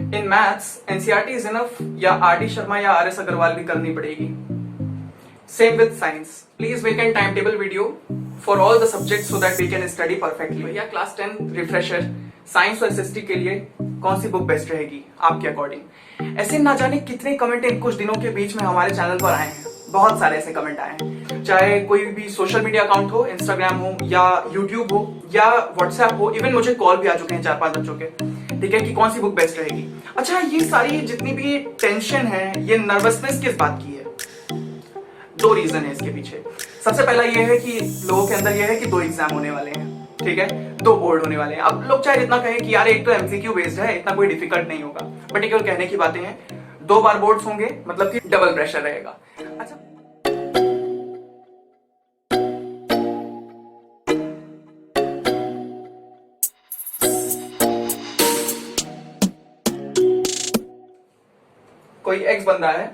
In maths NCERT is enough या RD Sharma या R S Agarwal भी करनी पड़ेगी? Same with science, please make an time table video for all the subjects so that we can study perfectly. भैया class 10 refresher science और SST के लिए कौन सी बुक बेस्ट रहेगी आपके अकॉर्डिंग? ऐसे ना जाने कितने कमेंट इन कुछ दिनों के बीच में हमारे चैनल पर आए हैं, बहुत सारे ऐसे कमेंट आए हैं, चाहे कोई भी सोशल मीडिया अकाउंट हो, इंस्टाग्राम हो या यूट्यूब हो या व्हाट्सएप हो, इवन मुझे कॉल भी आ चुके हैं 4-5 बच्चों के, ठीक है, कि कौन सी बुक बेस्ट रहेगी। अच्छा, ये सारी जितनी भी टेंशन है, ये नर्वसनेस किस बात की है? दो रीजन है इसके पीछे। सबसे पहला ये है कि लोगों के अंदर ये है कि 2 एग्जाम होने वाले हैं, ठीक है, 2 बोर्ड होने वाले हैं। अब लोग चाहे इतना कहें कि यार एक तो एमसीक्यू बेस्ड है, इतना कोई डिफिकल्ट नहीं होगा, बट ये केवल कहने की बातें हैं। 2 बार बोर्ड्स होंगे, मतलब कि डबल प्रेशर रहेगा। अच्छा, कोई एक्स बंदा है,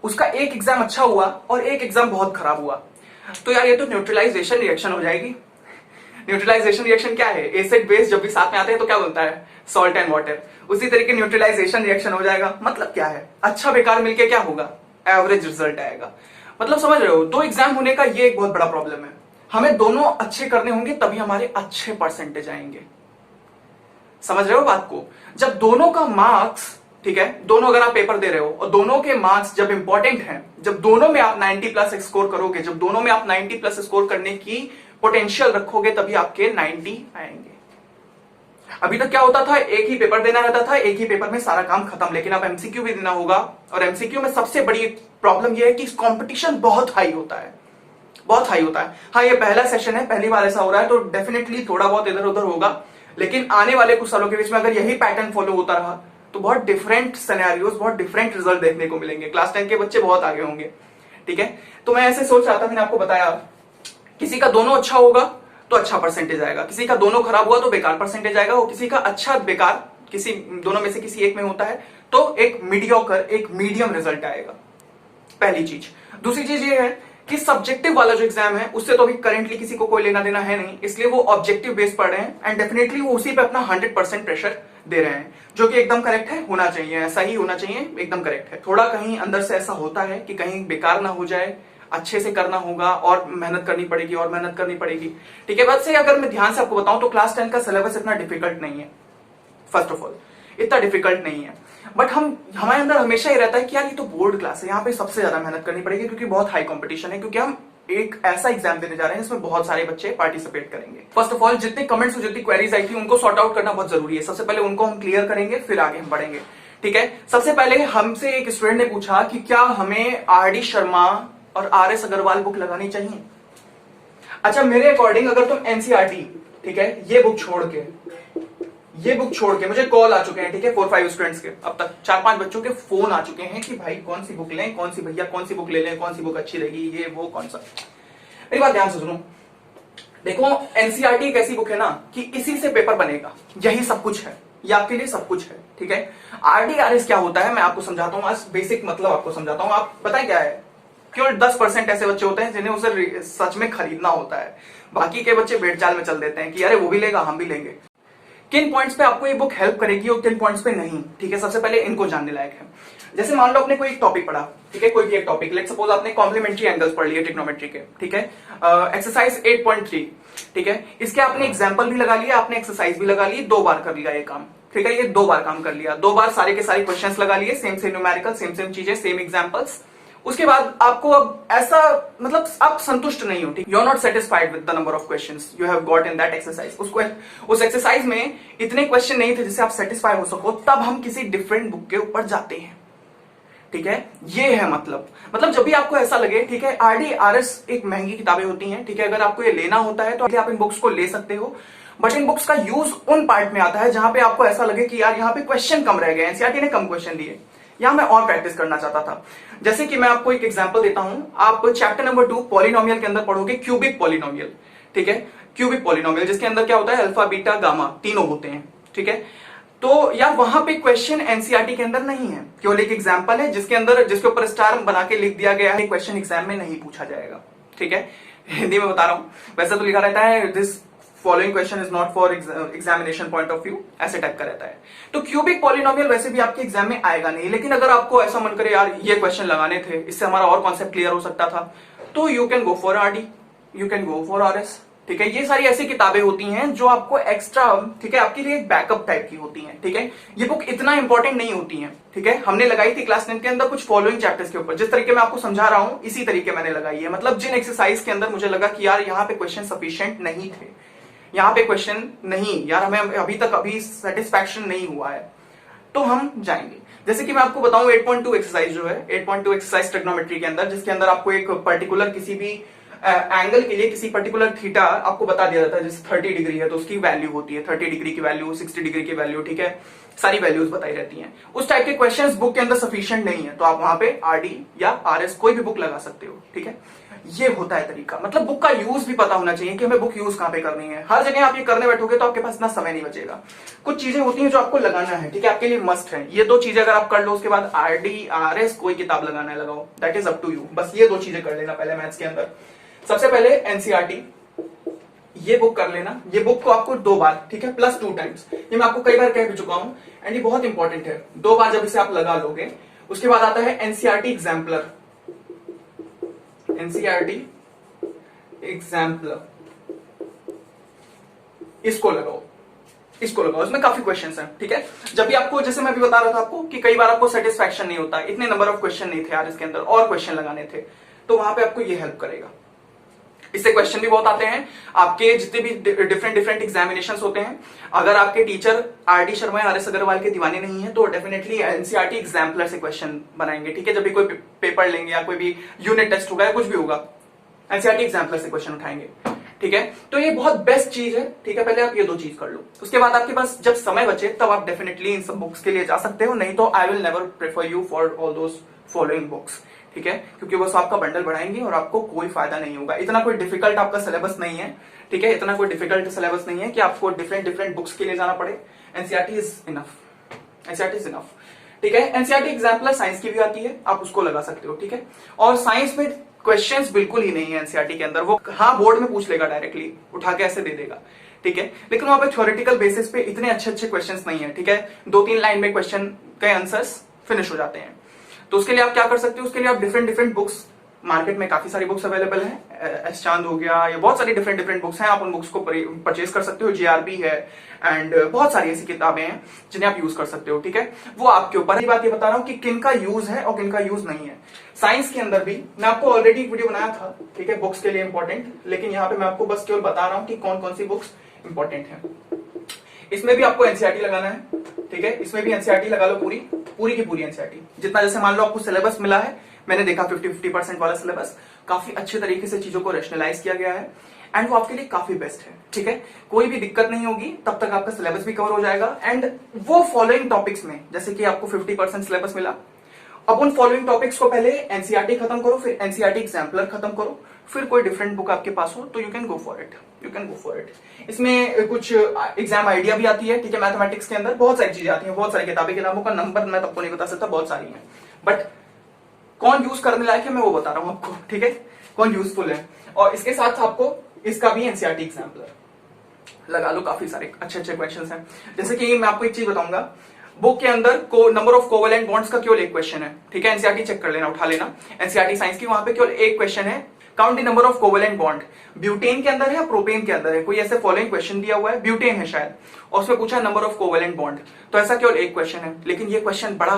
उसका एक एग्जाम अच्छा हुआ और एक एग्जाम बहुत खराब हुआ, तो यार ये तो न्यूट्रलाइजेशन रिएक्शन हो जाएगी। न्यूट्रलाइजेशन रिएक्शन क्या है? एसिड बेस जब भी साथ में आते हैं तो क्या बनता है? Salt and water. उसी तरीके न्यूट्रलाइजेशन रिएक्शन हो जाएगा। मतलब क्या है? अच्छा बेकार मिलके क्या होगा? एवरेज रिजल्ट आएगा। मतलब समझ रहे हो, 2 एग्जाम होने का ये एक बहुत बड़ा प्रॉब्लम है। हमें दोनों अच्छे करने होंगे तभी हमारे अच्छे परसेंटेज आएंगे। समझ रहे हो बात को? जब दोनों का मार्क्स, ठीक है, दोनों अगर आप पेपर दे रहे हो और दोनों के मार्क्स जब इंपॉर्टेंट हैं, जब दोनों में आप 90+ स्कोर करोगे, जब दोनों में आप 90+ स्कोर करने की पोटेंशियल रखोगे, तभी आपके 90 आएंगे। अभी तक क्या होता था? एक ही पेपर देना रहता था, एक ही पेपर में सारा काम खत्म। लेकिन अब एमसीक्यू भी देना होगा, और एमसीक्यू में सबसे बड़ी प्रॉब्लम यह है कि कंपटीशन बहुत हाई होता है, बहुत हाई होता है। हाँ, ये पहला सेशन है, पहली बार ऐसा हो रहा है, तो डेफिनेटली थोड़ा बहुत इधर उधर होगा, लेकिन आने वाले कुछ सालों के बीच में अगर यही पैटर्न फॉलो होता रहा तो बहुत डिफरेंट सिनेरियोस, बहुत डिफरेंट रिजल्ट देखने को मिलेंगे। क्लास 10 के बच्चे बहुत आगे होंगे, ठीक है। तो मैं ऐसे सोच रहा था, मैंने आपको बताया, किसी का दोनों अच्छा होगा तो अच्छा परसेंटेज आएगा, किसी का दोनों खराब हुआ तो बेकार परसेंटेज आएगा, और किसी का अच्छा बेकार, किसी दोनों में से किसी एक में होता है तो एक मीडियोकर, एक मीडियम रिजल्ट आएगा। पहली चीज। दूसरी चीज ये है कि सब्जेक्टिव वाला जो एग्जाम है उससे तो अभी करेंटली किसी को कोई लेना देना है नहीं, इसलिए वो ऑब्जेक्टिव बेस पढ़ रहे हैं, एंड डेफिनेटली वो उसी पे अपना 100% प्रेशर दे रहे हैं, जो कि एकदम करेक्ट है, होना चाहिए, ऐसा ही होना चाहिए, एकदम करेक्ट है। थोड़ा कहीं अंदर से ऐसा होता है कि कहीं बेकार ना हो जाए, अच्छे से करना होगा और मेहनत करनी पड़ेगी और मेहनत करनी पड़ेगी, ठीक है। वैसे अगर मैं ध्यान से आपको बताऊं तो क्लास 10 का सिलेबस इतना डिफिकल्ट नहीं है, फर्स्ट ऑफ ऑल इतना डिफिकल्ट नहीं है, बट हमारे अंदर हमेशा ही रहता है कि यार ये तो बोर्ड क्लास है, यहाँ पे सबसे ज्यादा मेहनत करनी पड़ेगी क्योंकि बहुत हाई कंपटीशन है, क्योंकि हम एक ऐसा एग्जाम देने जा रहे हैं जिसमें बहुत सारे बच्चे पार्टिसिपेट करेंगे। फर्स्ट ऑफ ऑल जितने कमेंट्स और जितनी क्वेरीज आई थी उनको सॉर्ट आउट करना बहुत जरूरी है। सबसे पहले उनको हम क्लियर करेंगे, फिर आगे हम बढ़ेंगे, ठीक है। सबसे पहले हमसे एक स्टूडेंट ने पूछा कि क्या हमें आरडी शर्मा और आरएस अग्रवाल बुक लगानी चाहिए? अच्छा, मेरे अकॉर्डिंग अगर तुम एनसीईआरटी, ठीक है, ये बुक छोड़ के मुझे कॉल आ चुके हैं, ठीक है, 4-5 स्टूडेंट्स के, अब तक 4-5 बच्चों के फोन आ चुके हैं कि भाई कौन सी बुक लें, कौन सी भैया कौन सी बुक ले लें, कौन सी बुक अच्छी रहेगी, ये वो कौन सा। मेरी बात ध्यान से सुनो, देखो एनसीईआरटी एक ऐसी बुक है ना कि इसी से पेपर बनेगा, यही सब कुछ है, ये आपके लिए सब कुछ है, ठीक है। आरडीआरएस क्या होता है मैं आपको समझाता हूँ आज, बेसिक मतलब आपको समझाता हूँ। आप बताएं क्या है? केवल 10% ऐसे बच्चे होते हैं जिन्हें उसे सच में खरीदना होता है, बाकी के बच्चे भेड़चाल में चल देते हैं कि अरे वो भी लेगा हम भी लेंगे। किन पॉइंट्स पे आपको ये बुक हेल्प करेगी और किन पॉइंट्स पे नहीं, ठीक है, सबसे पहले इनको जानने लायक है। जैसे मान लो आपने कोई एक टॉपिक पढ़ा, ठीक है, कोई भी एक टॉपिक, लेट्स सपोज आपने कॉम्प्लीमेंट्री एंगल्स पढ़ लिए ट्रिग्नोमेट्री के, ठीक है, एक्सरसाइज 8.3, ठीक है, इसके आपने एग्जाम्पल भी लगा लिया, आपने एक्सरसाइज भी लगा ली, 2 बार कर लिया ये काम, ठीक है, ये 2 बार काम कर लिया, 2 बार सारे के सारे क्वेश्चन लगा लिए, सेम न्यूमेरिकल, सेम चीजें, सेम एग्जाम्पल्स। उसके बाद आपको अब ऐसा मतलब आप संतुष्ट नहीं हो, ठीक, you are not satisfied with the number of questions you have got in that exercise. उस एक्सरसाइज में इतने क्वेश्चन नहीं थे जिससे आप सेटिस्फाई हो सको, तब हम किसी डिफरेंट बुक के ऊपर जाते हैं, ठीक है। ये है मतलब जब भी आपको ऐसा लगे, ठीक है, आरडीआरएस एक महंगी किताबें होती हैं, ठीक है, अगर आपको ये लेना होता है तो आप इन बुक्स को ले सकते हो, बट इन बुक्स का यूज उन पार्ट में आता है जहां पे आपको ऐसा लगे कि यार यहाँ पे क्वेश्चन कम रह गए, एनसीईआरटी ने कम क्वेश्चन दिए, यहां मैं और प्रैक्टिस करना चाहता था। जैसे कि मैं आपको एक एग्जांपल देता हूं, आप चैप्टर नंबर 2 पॉलिनोमियल के अंदर पढ़ोगे क्यूबिक पॉलिनोमियल, ठीक है, क्यूबिक पॉलिनोमियल जिसके अंदर क्या होता है, अल्फा बीटा गामा तीनों होते हैं, ठीक है। तो यार वहां पे क्वेश्चन एनसीईआरटी के अंदर नहीं है, केवल एक एग्जांपल है जिसके ऊपर स्टार बना के लिख दिया गया है, क्वेश्चन एग्जाम में नहीं पूछा जाएगा, ठीक है। हिंदी में बता रहा हूं, वैसे तो लिखा रहता है this following question is not for examination point of view, ऐसे टाइप का रहता है। तो क्यूबिक पॉलिनोमियल वैसे भी आपके एग्जाम में आएगा नहीं, लेकिन अगर आपको ऐसा मन करे यार ये क्वेश्चन लगाने थे, इससे हमारा और कॉन्सेप्ट क्लियर हो सकता था, तो you can go for RD, you can go for RS. ठीक है, ये सारी ऐसी किताबें होती हैं जो आपको एक्स्ट्रा, ठीक है, आपके लिए एक बैकअप टाइप की होती हैं। ठीक है, ये बुक इतना इंपॉर्टेंट नहीं होती है। ठीक है, हमने लगाई थी क्लास 10 के अंदर कुछ फॉलोइंग चैप्टर्स के ऊपर, जिस तरीके मैं आपको समझा रहा हूं इसी तरीके मैंने लगाई है। मतलब जिन एक्सरसाइज के अंदर मुझे लगा कि यार यहाँ पे क्वेश्चन सफिशिएंट नहीं थे, यहाँ पे क्वेश्चन नहीं, यार हमें अभी तक सेटिस्फैक्शन नहीं हुआ है, तो हम जाएंगे। जैसे कि मैं आपको बताऊं 8.2 एक्सरसाइज जो है, 8.2 एक्सरसाइज ट्रिग्नोमेट्री के अंदर, जिसके अंदर आपको एक पर्टिकुलर किसी भी एंगल के लिए किसी पर्टिकुलर थीटा आपको बता दिया जाता है, जैसे 30 डिग्री है तो उसकी वैल्यू होती है 30 डिग्री की वैल्यू, 60 डिग्री की वैल्यू, ठीक है, सारी वैल्यूज बताई रहती हैं। उस टाइप के क्वेश्चंस बुक के अंदर सफिशिएंट नहीं है, तो आप वहां पे आरडी या आरएस कोई भी बुक लगा सकते हो। ठीक है, ये होता है तरीका। मतलब बुक का यूज भी पता होना चाहिए कि हमें बुक यूज कहां पे करनी है। हर जगह आप ये करने बैठोगे तो आपके पास इतना समय नहीं बचेगा। कुछ चीजें होती हैं जो आपको लगाना है, ठीक है, आपके लिए मस्ट है। ये दो चीजें अगर आप कर लो, उसके बाद आरडी आरएस कोई किताब लगाना है लगाओ, that is up to you. बस ये दो चीजें कर लेना पहले मैथ्स के अंदर। सबसे पहले एनसीईआरटी, ये बुक कर लेना। ये बुक को आपको 2 बार, ठीक है, प्लस 2 टाइम्स, ये मैं आपको कई बार कह भी चुका हूं, एंड ये बहुत इंपॉर्टेंट है। 2 बार जब इसे आप लगा लोगे, उसके बाद आता है एनसीईआरटी एग्जाम्पलर। एनसीईआरटी एग्जाम्पलर, इसको लगाओ, इसको लगाओ, इसमें काफी क्वेश्चंस हैं। ठीक है, जब भी आपको, जैसे मैं भी बता रहा था आपको कि कई बार आपको सेटिस्फैक्शन नहीं होता, इतने नंबर ऑफ क्वेश्चन नहीं थे यार इसके अंदर, और क्वेश्चन लगाने थे, तो वहां पे आपको ये हेल्प करेगा। इससे क्वेश्चन भी बहुत आते हैं आपके, जितने भी डिफरेंट एग्जामिनेशंस होते हैं। अगर आपके टीचर आरडी शर्मा या आरएस अग्रवाल के दीवाने नहीं है, तो डेफिनेटली एनसीईआरटी एग्जाम्पलर से क्वेश्चन बनाएंगे। ठीक है, जब भी कोई पेपर लेंगे या कोई भी यूनिट टेस्ट होगा या कुछ भी होगा, एनसीईआरटी एग्जाम्पलर से क्वेश्चन उठाएंगे। ठीक है, तो ये बहुत बेस्ट चीज है। ठीक है, पहले आप ये 2 चीज कर लो, उसके बाद आपके पास जब समय बचे तब आप डेफिनेटली इन सब बुक्स के लिए जा सकते हो, नहीं तो I will never prefer you for all those following books. ठीक है, क्योंकि बस आपका बंडल बढ़ाएंगे और आपको कोई फायदा नहीं होगा। इतना कोई डिफिकल्ट आपका सिलेबस नहीं है। ठीक है, इतना कोई डिफिकल्ट सिलेबस नहीं है कि आपको डिफरेंट बुक्स के लिए जाना पड़े। NCERT is enough, NCERT is enough. ठीक है, एनसीईआरटी एग्जाम्पलर साइंस की भी आती है, आप उसको लगा सकते हो। ठीक है, और साइंस में क्वेश्चंस बिल्कुल ही नहीं है एनसीईआरटी के अंदर। वो हाँ बोर्ड में पूछ लेगा, डायरेक्टली उठा के ऐसे दे देगा। ठीक है, लेकिन वहां पे थ्योरेटिकल बेसिस पे इतने अच्छे क्वेश्चंस नहीं है। ठीक है, 2-3 लाइन में क्वेश्चन के आंसर्स फिनिश हो जाते हैं। तो उसके लिए आप क्या कर सकते हो, उसके लिए आप डिफरेंट बुक्स, मार्केट में काफी सारी बुक्स अवेलेबल है, एस चांद हो गया, ये बहुत सारी डिफरेंट बुक्स हैं, आप उन बुक्स को परचेज कर सकते हो। जीआरबी है, एंड बहुत सारी ऐसी किताबें हैं जिन्हें आप यूज कर सकते हो। ठीक है, वो आपके ऊपर। बात ये बता रहा हूं कि किन का यूज है और किन का यूज नहीं है। साइंस के अंदर भी मैं आपको ऑलरेडी एक वीडियो बनाया था, ठीक है, बुक्स के लिए इंपॉर्टेंट, लेकिन यहाँ पे मैं आपको बस केवल बता रहा हूँ कि कौन कौन सी बुक्स इंपॉर्टेंट है। इसमें भी आपको एनसीईआरटी लगाना है। ठीक है, इसमें भी एनसीईआरटी लगा लो, पूरी की पूरी एनसीईआरटी। जितना, जैसे मान लो आपको सिलेबस मिला है, मैंने देखा 50% वाला सिलेबस, काफी अच्छे तरीके से चीजों को रेशनलाइज किया गया है, एंड वो आपके लिए काफी बेस्ट है। ठीक है, कोई भी दिक्कत नहीं होगी, तब तक आपका सिलेबस भी कवर हो जाएगा। एंड वो फॉलोइंग टॉपिक्स में, जैसे कि आपको 50% सिलेबस मिला, अब उन फॉलोइंग टॉपिक्स को पहले एनसीईआरटी खत्म करो, फिर एनसीईआरटी एग्जाम्पलर खत्म करो, फिर कोई डिफरेंट बुक आपके पास हो तो you can go for it, you can go for it. इसमें कुछ एग्जाम आइडिया भी आती है। ठीक है, मैथमेटिक्स के अंदर बहुत सारी चीजें आती हैं, बहुत सारी किताबें, किताबों का नंबर मैं आपको नहीं बता सकता, बहुत सारी हैं, बट कौन यूज करने लायक है मैं वो बता रहा हूं आपको। ठीक है, कौन यूजफुल है। और इसके साथ आपको इसका भी एनसीईआरटी एग्जाम्पलर लगा लो, काफी सारे अच्छे क्वेश्चंस हैं। जैसे कि मैं आपको एक चीज बताऊंगा, बुक के अंदर को नंबर ऑफ कोवेलेंट बॉन्ड्स का केवल एक क्वेश्चन है। ठीक है, एनसीईआरटी चेक कर लेना, उठा लेना एनसीईआरटी साइंस की, वहां पे केवल एक क्वेश्चन है, count the number of covalent bond. Butane के अंदर है या प्रोपेन के अंदर है, कोई ऐसे फॉलोइंग क्वेश्चन दिया हुआ है, ब्यूटेन है शायद, और उसमें पूछा नंबर ऑफ कोवेलेंट बॉन्ड, तो ऐसा केवल एक क्वेश्चन है, लेकिन ये क्वेश्चन बड़ा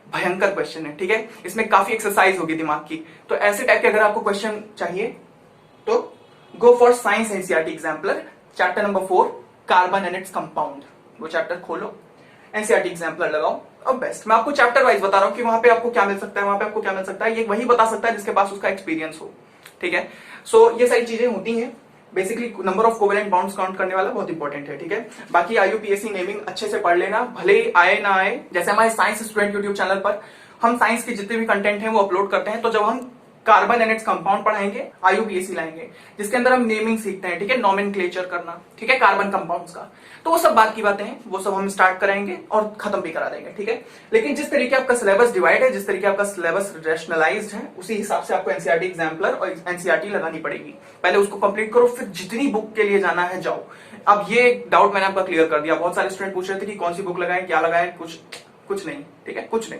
भयंकर क्वेश्चन है। ठीक है, इसमें काफी एक्सरसाइज होगी दिमाग की। तो ऐसे टाइप के अगर आपको क्वेश्चन चाहिए तो go for science NCERT exemplar, chapter number 4 carbon and its compound, वो चैप्टर खोलो, एनसीईआरटी एग्जाम्पलर लगाओ। अब बेस्ट, मैं आपको चैप्टर वाइज बता रहा हूं कि वहां पे आपको क्या मिल सकता है, वहां पे आपको क्या मिल सकता है, ये वही बता सकता है जिसके पास उसका एक्सपीरियंस हो। ठीक है, सो ये सारी चीजें होती हैं। Basically number of covalent bonds count करने वाला बहुत इंपॉर्टेंट है। ठीक है, बाकी आईयूपीएससी नेमिंग अच्छे से पढ़ लेना, भले ही आए ना आए। जैसे हमारे साइंस स्टूडेंट यूट्यूब चैनल पर हम साइंस के जितने भी कंटेंट हैं वो अपलोड करते हैं, तो जब हम कार्बन एंड इट्स कंपाउंड पढ़ाएंगे, IUPAC लाएंगे जिसके अंदर हम नेमिंग सीखते हैं, ठीक है, नॉमेनक्लेचर करना, ठीक है, कार्बन कंपाउंड्स का। तो वो सब बात की बातें हैं, वो सब हम स्टार्ट कराएंगे और खत्म भी करा देंगे, ठीक है। लेकिन जिस तरीके आपका सिलेबस डिवाइड है, जिस तरीके आपका सिलेबस रैशनलाइज्ड है, उसी हिसाब से आपको एनसीईआरटी एग्जाम्पलर और एनसीईआरटी लगानी पड़ेगी। पहले उसको कंप्लीट करो, फिर जितनी बुक के लिए जाना है जाओ। अब ये डाउट मैंने आपका क्लियर कर दिया। बहुत सारे स्टूडेंट पूछ रहे थे कि कौन सी बुक लगाएं, क्या लगाएं, कुछ नहीं, ठीक है, कुछ नहीं।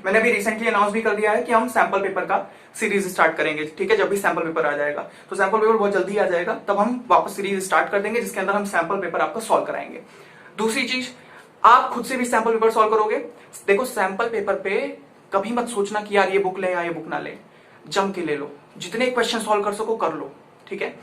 मैंने अभी रिसेंटली अनाउंस भी कर दिया है कि हम सैंपल पेपर का सीरीज स्टार्ट करेंगे, ठीक है। जब भी सैंपल पेपर आ जाएगा, तो सैंपल पेपर बहुत जल्दी आ जाएगा, तब हम वापस सीरीज स्टार्ट कर देंगे जिसके अंदर हम सैंपल पेपर आपका सॉल्व कराएंगे। दूसरी चीज, आप खुद से भी सैंपल पेपर सॉल्व करोगे। देखो, सैंपल पेपर पे कभी मत सोचना कि यार ये बुक ले या ये बुक ना ले, जम के ले लो, जितने क्वेश्चन सॉल्व कर सको कर लो, ठीक है।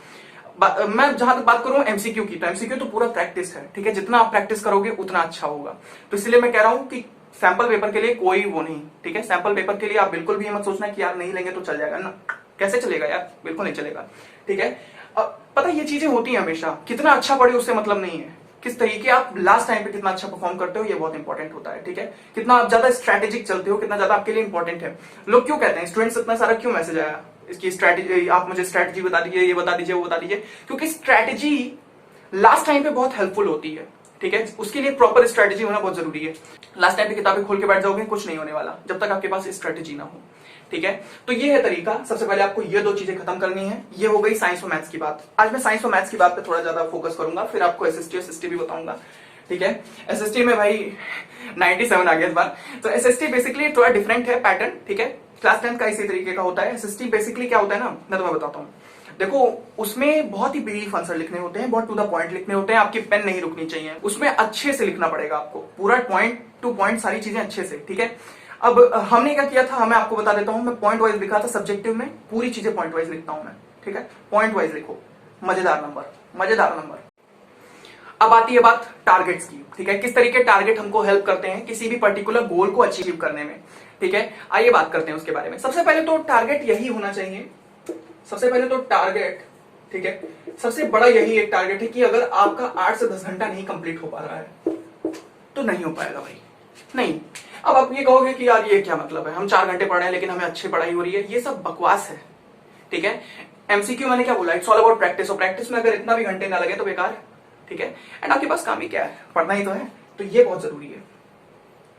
मैं जहां तक बात करूं एमसीक्यू की, तो एमसीक्यू तो पूरा प्रैक्टिस है, ठीक है। जितना आप प्रैक्टिस करोगे उतना अच्छा होगा। तो इसलिए मैं कह रहा हूं कि सैंपल पेपर के लिए कोई वो नहीं, ठीक है। सैंपल पेपर के लिए आप बिल्कुल भी मत सोचना कि यार नहीं लेंगे तो चल जाएगा ना, कैसे चलेगा यार, बिल्कुल नहीं चलेगा, ठीक है। पता ये चीजें होती है हमेशा, कितना अच्छा पढ़े उससे मतलब नहीं है, किस तरीके आप लास्ट टाइम पे कितना अच्छा परफॉर्म करते हो ये बहुत इंपॉर्टेंट होता है, ठीक है। कितना आप ज्यादा स्ट्रैटेजिक चलते हो, कितना ज्यादा आपके लिए इंपॉर्टेंट है। लोग क्यों कहते हैं, स्टूडेंट्स इतना सारा क्यों मैसेज आया इसकी स्ट्रैटेजी, आप मुझे स्ट्रैटेजी बता दीजिए, ये बता दीजिए, वो बता दीजिए, क्योंकि स्ट्रैटेजी लास्ट टाइम पे बहुत हेल्पफुल होती है, ठीक है। उसके लिए प्रॉपर स्ट्रैटेजी होना बहुत जरूरी है। लास्ट टाइम पे किताबें खोल के बैठ जाओगे, कुछ नहीं होने वाला जब तक आपके पास स्ट्रैटेजी ना हो, ठीक है। तो ये है तरीका। सबसे पहले आपको ये दो चीजें खत्म करनी है। ये हो गई साइंस और मैथ्स की बात। आज मैं साइंस और मैथ्स की बात पे थोड़ा ज्यादा फोकस करूंगा, फिर आपको एसएसटी और एसएसटी भी बताऊंगा, ठीक है। एसएसटी में भाई 97 आ गया इस बार। तो एसएसटी बेसिकली थोड़ा डिफरेंट है पैटर्न, ठीक है। क्लास 10 का इसी तरीके का होता है। एसएसटी बेसिकली क्या होता है ना, मैं तुम्हें बताता हूँ। देखो, उसमें बहुत ही ब्रीफ आंसर लिखने होते हैं, बहुत टू द पॉइंट लिखने होते हैं, आपकी पेन नहीं रुकनी चाहिए, उसमें अच्छे से लिखना पड़ेगा आपको, पूरा पॉइंट टू पॉइंट सारी चीजें अच्छे से, ठीक है। अब हमने क्या किया था, मैं आपको बता देता हूं, मैं पॉइंट वाइज लिखा था सब्जेक्टिव में, पूरी चीजें पॉइंट वाइज लिखता हूं मैं, ठीक है। पॉइंट वाइज लिखो, मजेदार नंबर, मजेदार नंबर। अब आती है बात टारगेट्स की, ठीक है। किस तरीके टारगेट हमको हेल्प करते हैं किसी भी पर्टिकुलर गोल को अचीव करने में, ठीक है। आइए बात करते हैं उसके बारे में। सबसे पहले तो टारगेट यही होना चाहिए, सबसे पहले तो टारगेट, ठीक है, सबसे बड़ा यही एक टारगेट है कि अगर आपका 8 से 10 घंटा नहीं कंप्लीट हो पा रहा है तो नहीं हो पाएगा भाई, नहीं। अब आप ये कहोगे कि यार ये क्या मतलब है, हम 4 घंटे पढ़ रहे हैं लेकिन हमें अच्छी पढ़ाई हो रही है, ये सब बकवास है, ठीक है। एमसीक्यू मैंने क्या बोला, इट्स ऑल अबाउट प्रैक्टिस, और प्रैक्टिस में अगर इतना भी घंटे ना लगे तो बेकार है, ठीक है। एंड आपके पास काम ही क्या है, पढ़ना ही तो है। तो ये बहुत जरूरी है,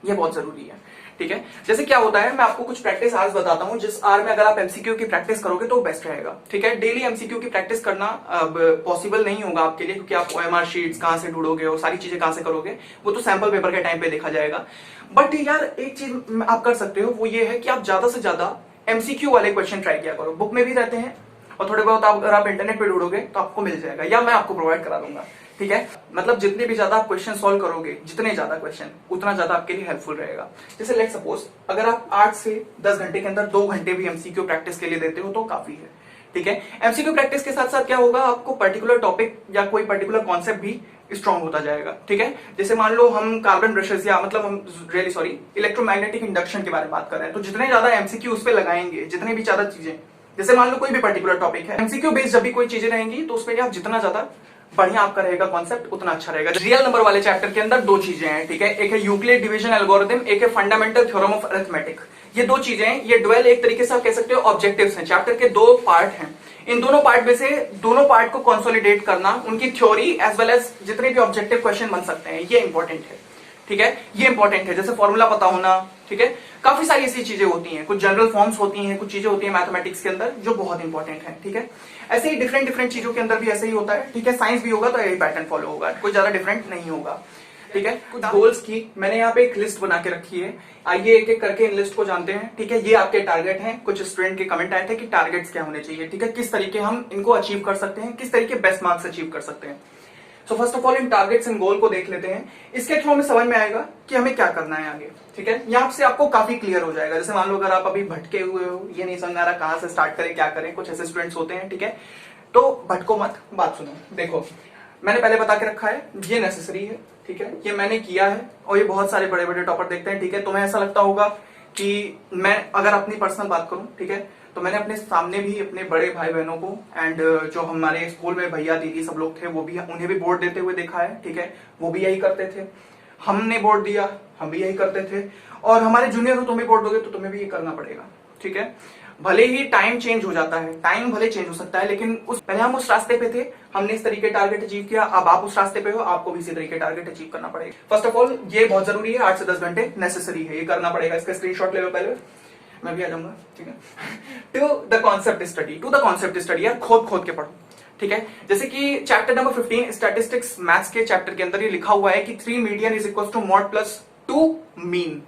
ये बहुत जरूरी है, ठीक है। जैसे क्या होता है, मैं आपको कुछ प्रैक्टिस आवर्स बताता हूं, जिस आवर में अगर आप एमसीक्यू की प्रैक्टिस करोगे तो बेस्ट रहेगा, ठीक है। डेली एमसीक्यू की प्रैक्टिस करना अब पॉसिबल नहीं होगा आपके लिए, क्योंकि आप ओएमआर शीट्स कहां से ढूंढोगे और सारी चीजें कहां से करोगे, वो तो सैंपल पेपर के टाइम पे देखा जाएगा। बट यार एक चीज आप कर सकते हो, वो ये है कि आप ज्यादा से ज्यादा एमसीक्यू वाले क्वेश्चन ट्राई किया करो। बुक में भी रहते हैं और थोड़े बहुत अगर आप इंटरनेट पे ढूंढोगे तो आपको मिल जाएगा, या मैं आपको प्रोवाइड करा दूंगा, ठीक है। मतलब जितने भी ज्यादा आप क्वेश्चन सॉल्व करोगे, जितने ज्यादा क्वेश्चन, उतना ज्यादा आपके लिए हेल्पफुल रहेगा। जैसे लेट सपोज अगर आप 8 से 10 घंटे के अंदर 2 घंटे भी एमसीक्यू प्रैक्टिस के लिए देते हो तो काफी है, ठीक है। एमसीक्यू प्रैक्टिस के साथ साथ क्या होगा, आपको पर्टिकुलर टॉपिक या कोई पर्टिकुलर कॉन्सेप्ट भी स्ट्रॉन्ग होता जाएगा, ठीक है। जैसे मान लो हम कार्बन ब्रशेस, या मतलब हम रियली सॉरी इलेक्ट्रोमैग्नेटिक इंडक्शन के बारे में बात कर रहे हैं, तो जितने ज्यादा एमसीक्यू उस पर लगाएंगे, जितने भी ज्यादा चीजें, जैसे मान लो कोई भी पर्टिकुलर टॉपिक है, एमसीक्यू बेस्ड जब भी कोई चीजें रहेंगी तो उसमें आप जितना ज्यादा बढ़िया आपका रहेगा कॉन्सेप्ट, उतना अच्छा रहेगा। रियल नंबर वाले चैप्टर के अंदर 2 चीजें हैं, ठीक है। एक है यूक्लिड डिवीजन एल्गोरिथम, एक है फंडामेंटल थ्योरम ऑफ अरिथमेटिक। ये 2 चीजें हैं, ये डुअल एक तरीके से आप कह सकते हो ऑब्जेक्टिव्स हैं, चैप्टर के 2 पार्ट हैं। इन दोनों पार्ट में से दोनों पार्ट को कंसोलिडेट करना, उनकी थ्योरी एज वेल एज जितने भी ऑब्जेक्टिव क्वेश्चन बन सकते हैं, ये इंपॉर्टेंट है, ठीक है। ये इंपॉर्टेंट है, जैसे फॉर्मूला पता होना, ठीक है। काफी सारी ऐसी चीजें होती हैं, कुछ जनरल फॉर्म्स होती हैं, कुछ चीजें होती हैं मैथमेटिक्स के अंदर जो बहुत इंपॉर्टेंट है, ठीक है। ऐसे ही डिफरेंट डिफरेंट चीजों के अंदर भी ऐसे ही होता है, ठीक है। साइंस भी होगा तो यही पैटर्न फॉलो होगा, कोई ज्यादा डिफरेंट नहीं होगा, ठीक है। कुछ गोल्स की मैंने यहाँ पे एक लिस्ट बना के रखी है, आइए एक एक करके इन लिस्ट को जानते हैं, ठीक है। ये आपके टारगेट हैं। कुछ स्टूडेंट के कमेंट आए थे कि टारगेट्स क्या होने चाहिए, ठीक है, किस तरीके हम इनको अचीव कर सकते हैं, किस तरीके बेस्ट मार्क्स अचीव कर सकते हैं। सो फर्स्ट ऑफ ऑल इन टारगेट्स एंड गोल को देख लेते हैं। इसके थ्रू हमें समझ में आएगा कि हमें क्या करना है आगे, ठीक है। यहाँ से आपको काफी क्लियर हो जाएगा। जैसे मान लो अगर आप अभी भटके हुए हो, ये नहीं समझ आ रहा कहां से स्टार्ट करें, क्या करें, कुछ ऐसे स्टूडेंट्स होते हैं, ठीक है। तो भटको मत, बात सुनो। देखो, मैंने पहले बता के रखा है, ये नेसेसरी है, ठीक है, ये मैंने किया है, और ये बहुत सारे बड़े बड़े टॉपर देखते हैं, ठीक है। तुम्हें ऐसा लगता होगा कि मैं अगर अपनी पर्सनल बात करूं, ठीक है, तो मैंने अपने सामने भी अपने बड़े भाई बहनों को एंड जो हमारे स्कूल में भैया दीदी सब लोग थे, वो भी, उन्हें भी बोर्ड देते हुए देखा है, ठीक है। वो भी यही करते थे, हमने बोर्ड दिया, हम भी यही करते थे, और हमारे जूनियर हो तुम्हें बोर्ड दोगे तो तुम्हें भी ये करना पड़ेगा, ठीक है। भले ही टाइम चेंज हो जाता है, टाइम भले चेंज हो सकता है, लेकिन पहले हम उस रास्ते पे थे, हमने इस तरीके टारगेट अचीव किया, अब आप उस रास्ते पे हो, आपको भी इसी तरीके टारगेट अचीव करना पड़ेगा। फर्स्ट ऑफ ऑल ये बहुत जरूरी है, 8 से 10 घंटे नेसेसरी है, ये करना पड़ेगा। इसका स्क्रीनशॉट ले लो पहले, मैं भी आ जाऊंगा, ठीक है। To the concept study, to the concept study, यार खोद खोद के पढ़ो, ठीक है। जैसे कि चैप्टर नंबर 15 स्टैटिस्टिक्स मैथ्स के चैप्टर के अंदर ये लिखा हुआ है कि 3 median is equal to mode plus 2 mean.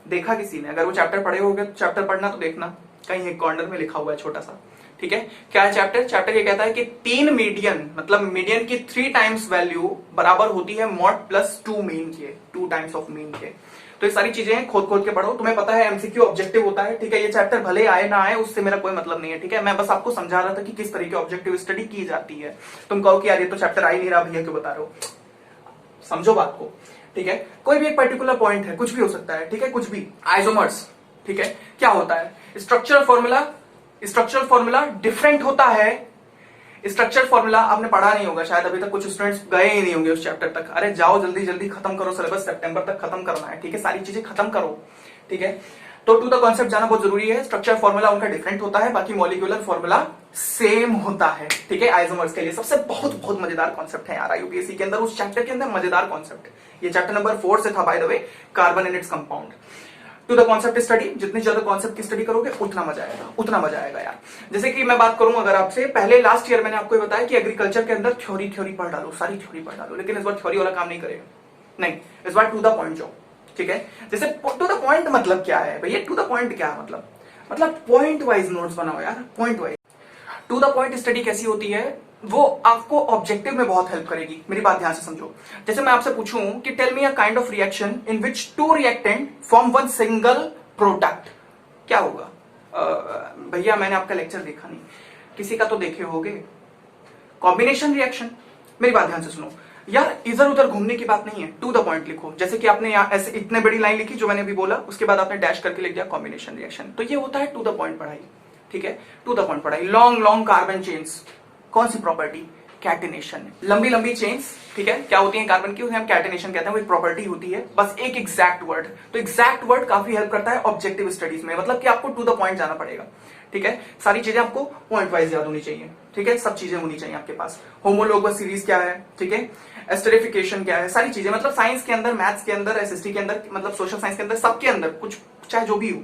देखा किसी ने? अगर वो चैप्टर पढ़े होगे तो चैप्टर पढ़ना तो देखना, कहीं एक कॉर्नर में लिखा हुआ है छोटा सा, ठीक है। क्या है चैप्टर? चैप्टर ये कहता है कि 3 मीडियन, मतलब मीडियन की 3 टाइम्स वैल्यू बराबर होती है मॉड प्लस 2 मीन के, 2 टाइम्स ऑफ मीन के। तो ये सारी चीजें खोद खोद के पढ़ो। तुम्हें पता है एमसीक्यू ऑब्जेक्टिव होता है, ठीक है। ये चैप्टर भले आए ना आए उससे मेरा कोई मतलब नहीं है, ठीक है। मैं बस आपको समझा रहा था कि किस तरीके ऑब्जेक्टिव स्टडी की जाती है। तुम कहो कि यार ये तो चैप्टर आ ही नहीं रहा, भैया क्यों बता रहे हो? समझो बात को, ठीक है। कोई भी एक पर्टिकुलर पॉइंट है, कुछ भी हो सकता है, ठीक है, कुछ भी। आइसोमर्स, ठीक है, क्या होता है? Structural formula, structural formula different होता है। स्ट्रक्चर फॉर्मूला आपने पढ़ा नहीं होगा शायद, अभी तक कुछ स्टूडेंट्स गए ही नहीं होंगे उस चैप्टर तक। अरे जाओ जल्दी जल्दी खत्म करो सिलेबस, सितंबर तक खत्म करना है, ठीक है। सारी चीजें खत्म करो, ठीक है। तो टू द कॉन्सेप्ट जाना बहुत जरूरी है। स्ट्रक्चर फॉर्मूला उनका डिफरेंट होता है, बाकी मॉलिक्यूलर फॉर्मूला सेम होता है, ठीक है। आइसोमर्स के लिए सबसे बहुत बहुत मजेदार कॉन्सेप्ट है यार यूपीएससी के अंदर, उस चैप्टर के अंदर मजेदार कॉन्सेप्ट। ये चैप्टर नंबर 4 से था by the way, carbon and its compound. To the concept study, जितनी ज्यादा कॉन्सेप्ट की स्टडी करोगे उतना मजा आएगा, उतना मजा आएगा यार। जैसे कि मैं बात करूं अगर आपसे, पहले लास्ट ईयर मैंने आपको बताया कि एग्रीकल्चर के अंदर थ्योरी थ्योरी पढ़ डालो, सारी थ्योरी पढ़ डालो, लेकिन इस बार थ्योरी वाला काम नहीं करेगा, नहीं, इस बार टू द पॉइंट जाओ, ठीक है। जैसे टू द पॉइंट मतलब क्या है भैया? टू द पॉइंट क्या मतलब पॉइंट वाइज नोट्स बनाओ यार, point wise. To the point study कैसी होती है? वो आपको ऑब्जेक्टिव में बहुत हेल्प करेगी। मेरी बात ध्यान से समझो। जैसे मैं आपसे पूछूं कि tell me a kind of reaction in which 2 reactant form 1 single product, क्या होगा? भैया मैंने आपका लेक्चर देखा नहीं, किसी का तो देखे होगे। Combination reaction. मेरी बात ध्यान से सुनो यार, इधर उधर घूमने की बात नहीं है, टू द पॉइंट लिखो। जैसे कि आपने यहाँ ऐसे इतने बड़ी लाइन लिखी जो मैंने अभी बोला, उसके बाद आपने डैश करके लिख दिया कॉम्बिनेशन रिएक्शन, तो ये होता है टू द पॉइंट पढ़ाई, ठीक है। टू द पॉइंट पढ़ाई। लॉन्ग लॉन्ग कार्बन चेन्स, कौन सी प्रॉपर्टी? कैटेनेशन। लंबी लंबी चेन्स, ठीक है, क्या होती है कार्बन की? उन्हें हम कैटेनेशन कहते हैं, वो एक प्रॉपर्टी होती है, बस एक एग्जैक्ट वर्ड। तो एग्जैक्ट वर्ड काफी हेल्प करता है ऑब्जेक्टिव स्टडीज में, मतलब कि आपको टू द पॉइंट जाना पड़ेगा, ठीक है। सारी चीजें आपको पॉइंट वाइज याद होनी चाहिए, ठीक है, सब चीजें होनी चाहिए आपके पास। होमोलोगस सीरीज क्या है, ठीक है, एस्टेरिफिकेशन क्या है, सारी चीजें, मतलब साइंस के अंदर, मैथ्स के अंदर, एसएसटी के अंदर, मतलब सोशल साइंस के अंदर, सबके अंदर कुछ चाहे जो भी हो,